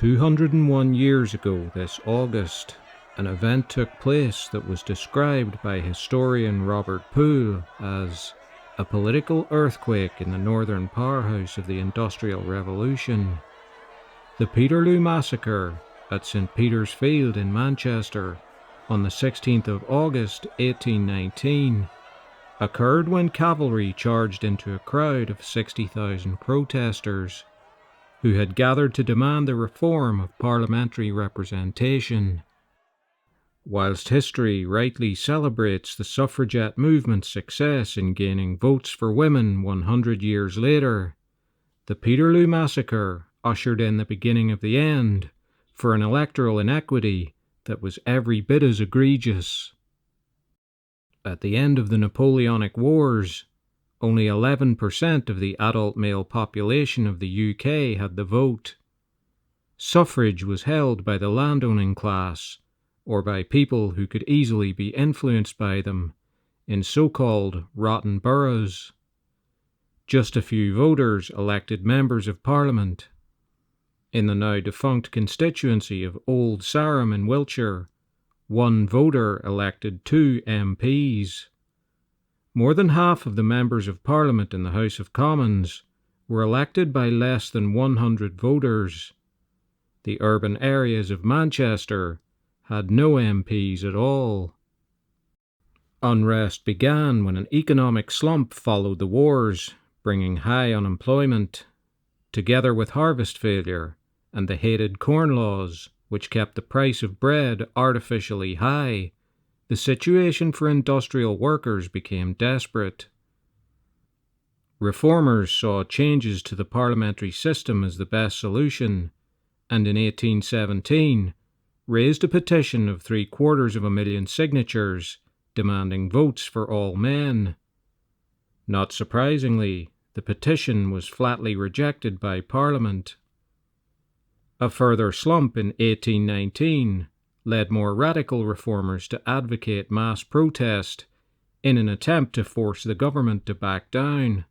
201 years ago this August, an event took place that was described by historian Robert Poole as a political earthquake in the northern powerhouse of the Industrial Revolution. The Peterloo Massacre at St. Peter's Field in Manchester on the 16th of August 1819 occurred when cavalry charged into a crowd of 60,000 protesters who had gathered to demand the reform of parliamentary representation. Whilst history rightly celebrates the suffragette movement's success in gaining votes for women 100 years later, the Peterloo Massacre ushered in the beginning of the end for an electoral inequity that was every bit as egregious. At the end of the Napoleonic Wars, only 11% of the adult male population of the UK had the vote. Suffrage was held by the landowning class, or by people who could easily be influenced by them, in so-called rotten boroughs. Just a few voters elected members of Parliament. In the now-defunct constituency of Old Sarum in Wiltshire, one voter elected 2 MPs. More than half of the members of Parliament in the House of Commons were elected by less than 100 voters. The urban areas of Manchester had no MPs at all. Unrest began when an economic slump followed the wars, bringing high unemployment, together with harvest failure and the hated Corn Laws, which kept the price of bread artificially high. The situation for industrial workers became desperate. Reformers saw changes to the parliamentary system as the best solution, and in 1817 raised a petition of 750,000 signatures demanding votes for all men. Not surprisingly, the petition was flatly rejected by Parliament. A further slump in 1819 led more radical reformers to advocate mass protest in an attempt to force the government to back down.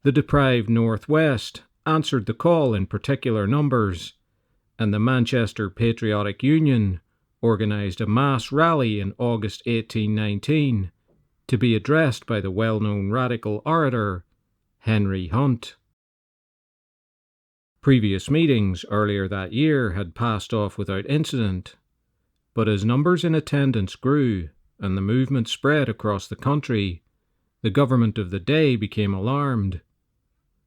The deprived North West answered the call in particular numbers, and the Manchester Patriotic Union organised a mass rally in August 1819 to be addressed by the well-known radical orator Henry Hunt. Previous meetings earlier that year had passed off without incident, but as numbers in attendance grew and the movement spread across the country, the government of the day became alarmed.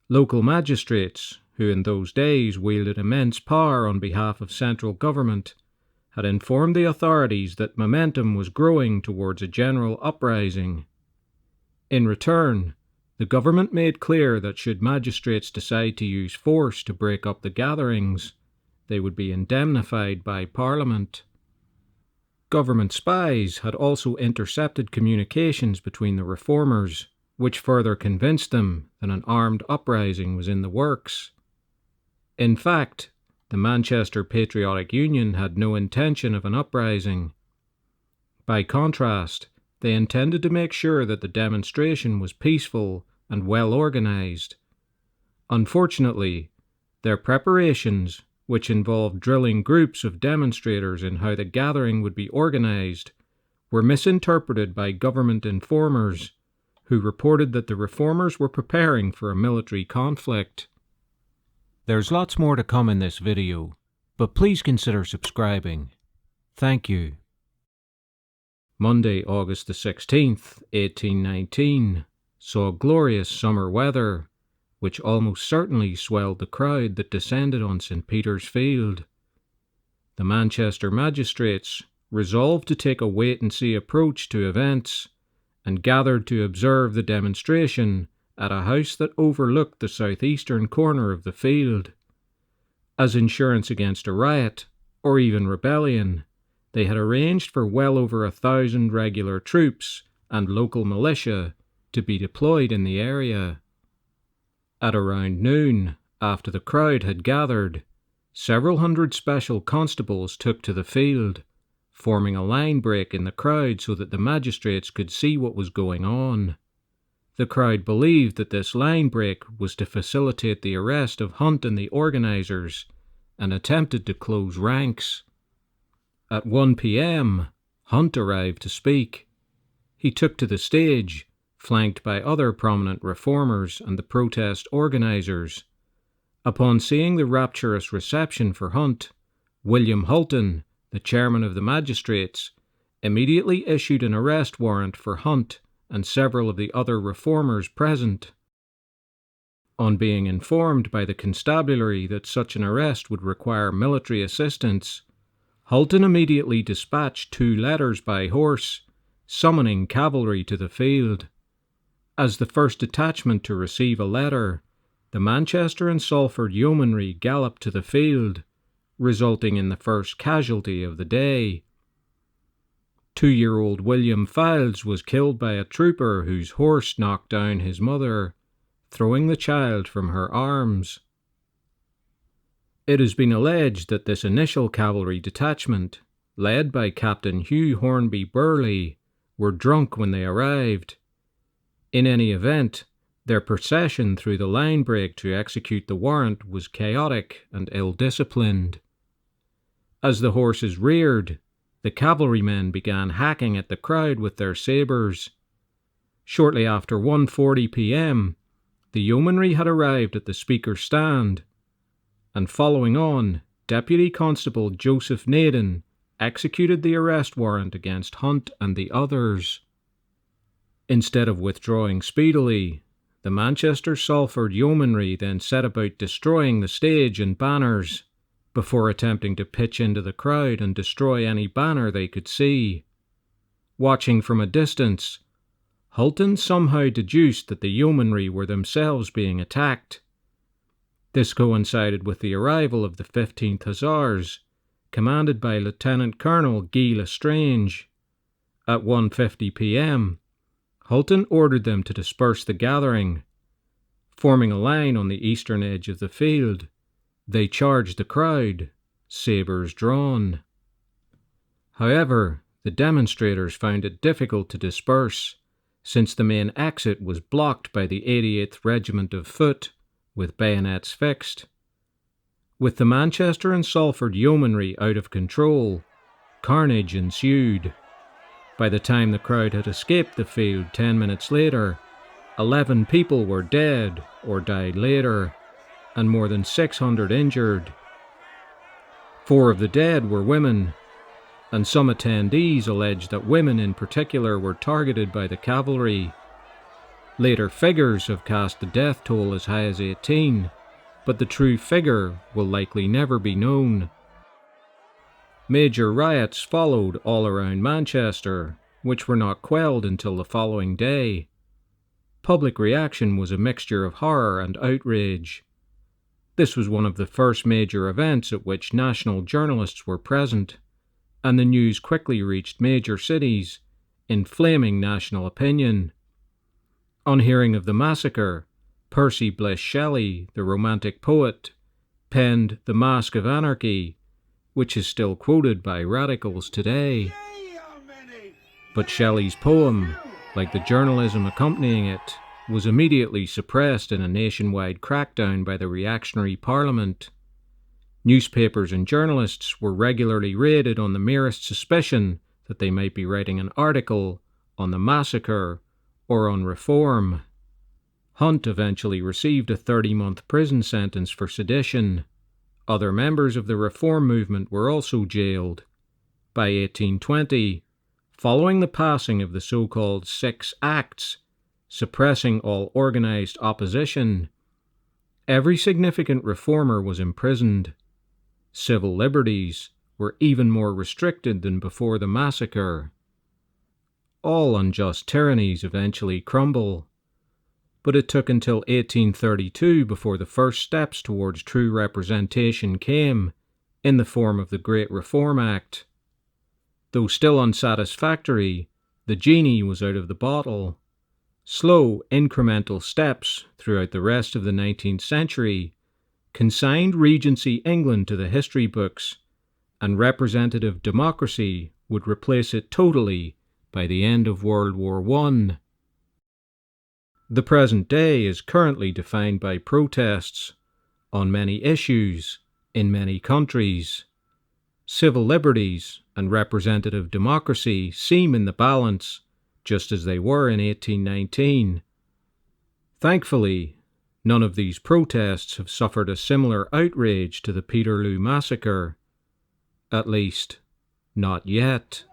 Local magistrates, who in those days wielded immense power on behalf of central government, had informed the authorities that momentum was growing towards a general uprising. In return, the government made clear that should magistrates decide to use force to break up the gatherings, they would be indemnified by Parliament. Government spies had also intercepted communications between the reformers, which further convinced them that an armed uprising was in the works. In fact, the Manchester Patriotic Union had no intention of an uprising. By contrast, they intended to make sure that the demonstration was peaceful and well organised. Unfortunately, their preparations, which involved drilling groups of demonstrators in how the gathering would be organised, were misinterpreted by government informers, who reported that the reformers were preparing for a military conflict. There's lots more to come in this video, but please consider subscribing. Thank you. Monday, August the 16th, 1819, saw glorious summer weather, which almost certainly swelled the crowd that descended on St. Peter's Field. The Manchester magistrates resolved to take a wait-and-see approach to events, and gathered to observe the demonstration at a house that overlooked the southeastern corner of the field. As insurance against a riot, or even rebellion, they had arranged for well over 1,000 regular troops and local militia to be deployed in the area. At around noon, after the crowd had gathered, several hundred special constables took to the field, forming a line break in the crowd so that the magistrates could see what was going on. The crowd believed that this line break was to facilitate the arrest of Hunt and the organisers, and attempted to close ranks. At 1 p.m., Hunt arrived to speak. He took to the stage, flanked by other prominent reformers and the protest organisers. Upon seeing the rapturous reception for Hunt, William Hulton, the chairman of the magistrates, immediately issued an arrest warrant for Hunt and several of the other reformers present. On being informed by the constabulary that such an arrest would require military assistance, Hulton immediately dispatched 2 letters by horse, summoning cavalry to the field. As the first detachment to receive a letter, the Manchester and Salford yeomanry galloped to the field, resulting in the first casualty of the day. 2-year-old William Files was killed by a trooper whose horse knocked down his mother, throwing the child from her arms. It has been alleged that this initial cavalry detachment, led by Captain Hugh Hornby Burley, were drunk when they arrived. In any event, their procession through the line break to execute the warrant was chaotic and ill-disciplined. As the horses reared, the cavalrymen began hacking at the crowd with their sabres. Shortly after 1:40 p.m, the yeomanry had arrived at the Speaker's stand, and following on, Deputy Constable Joseph Naden executed the arrest warrant against Hunt and the others. Instead of withdrawing speedily, the Manchester Salford yeomanry then set about destroying the stage and banners, before attempting to pitch into the crowd and destroy any banner they could see. Watching from a distance, Hulton somehow deduced that the yeomanry were themselves being attacked. This coincided with the arrival of the 15th Hussars, commanded by Lieutenant Colonel Guy Lestrange. At 1:50 p.m, Hulton ordered them to disperse the gathering. Forming a line on the eastern edge of the field, they charged the crowd, sabres drawn. However, the demonstrators found it difficult to disperse, since the main exit was blocked by the 88th Regiment of Foot, with bayonets fixed. With the Manchester and Salford yeomanry out of control, carnage ensued. By the time the crowd had escaped the field 10 minutes later, 11 people were dead or died later, and more than 600 injured. 4 of the dead were women, and some attendees alleged that women in particular were targeted by the cavalry. Later figures have cast the death toll as high as 18, but the true figure will likely never be known. Major riots followed all around Manchester, which were not quelled until the following day. Public reaction was a mixture of horror and outrage. This was one of the first major events at which national journalists were present, and the news quickly reached major cities, inflaming national opinion. On hearing of the massacre, Percy Bysshe Shelley, the Romantic poet, penned The Mask of Anarchy, which is still quoted by radicals today. But Shelley's poem, like the journalism accompanying it, was immediately suppressed in a nationwide crackdown by the reactionary Parliament. Newspapers and journalists were regularly raided on the merest suspicion that they might be writing an article on the massacre or on reform. Hunt eventually received a 30-month prison sentence for sedition. Other members of the reform movement were also jailed. By 1820, following the passing of the so-called Six Acts, suppressing all organised opposition, every significant reformer was imprisoned. Civil liberties were even more restricted than before the massacre. All unjust tyrannies eventually crumble, but it took until 1832 before the first steps towards true representation came, in the form of the Great Reform Act. Though still unsatisfactory, the genie was out of the bottle. Slow, incremental steps throughout the rest of the 19th century consigned Regency England to the history books, and representative democracy would replace it totally by the end of World War I. The present day is currently defined by protests on many issues, in many countries. Civil liberties and representative democracy seem in the balance, just as they were in 1819. Thankfully, none of these protests have suffered a similar outrage to the Peterloo Massacre. At least, not yet.